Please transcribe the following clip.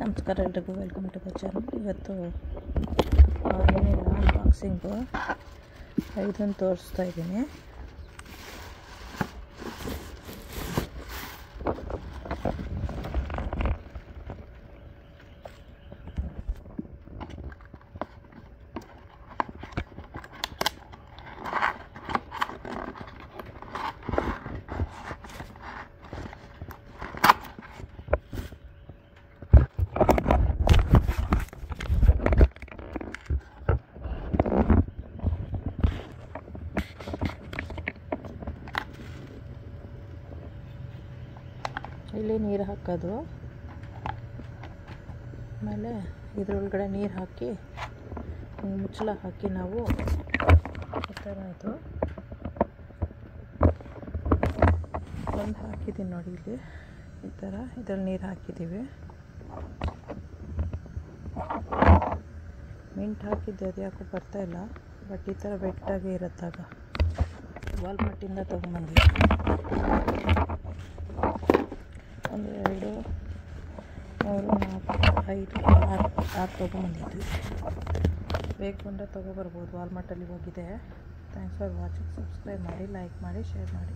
ನಮಸ್ಕಾರ ಎಲ್ರಿಗೂ, welcome to the channel. ಇವತ್ತು ಏನಿಲ್ಲ, ಅನ್ಬಾಕ್ಸಿಂಗು 5 ತೋರಿಸ್ತಾ ಇದ್ದೀನಿ. ಇಲ್ಲಿ ನೀರು ಹಾಕೋದು, ಆಮೇಲೆ ಇದರೊಳಗಡೆ ನೀರು ಹಾಕಿ ಮುಚ್ಚಳ ಹಾಕಿ ನಾವು ಈ ಥರ ಇದು ಒಂದು ಹಾಕಿದ್ದೀನಿ ನೋಡಿ. ಇಲ್ಲಿ ಈ ಥರ ಇದರಲ್ಲಿ ನೀರು ಹಾಕಿದ್ದೀವಿ. ಮಿಂಟ್ ಹಾಕಿದ್ದೆ, ಅದು ಯಾಕೋ ಬರ್ತಾಯಿಲ್ಲ. ಬಟ್ ಈ ಥರ ಬೆಟ್ಟಾಗಿ ಇರುತ್ತಾಗ ವಾಲ್ಮಾರ್ಟಿಂದ ತೊಗೊಂಬಂದಿದ್ದೆ. 1 2 3 4 5 6 ತೊಗೊಂಬಂದಿದ್ವಿ. ಬೇಕು ಅಂದರೆ ತೊಗೊಬರ್ಬೋದು. ವಾಲ್ಮಾರ್ಟಲ್ಲಿ ಹೋಗಿದೆ. Thanks for watching. ಸಬ್ಸ್ಕ್ರೈಬ್ ಮಾಡಿ, ಲೈಕ್ ಮಾಡಿ, ಶೇರ್ ಮಾಡಿ.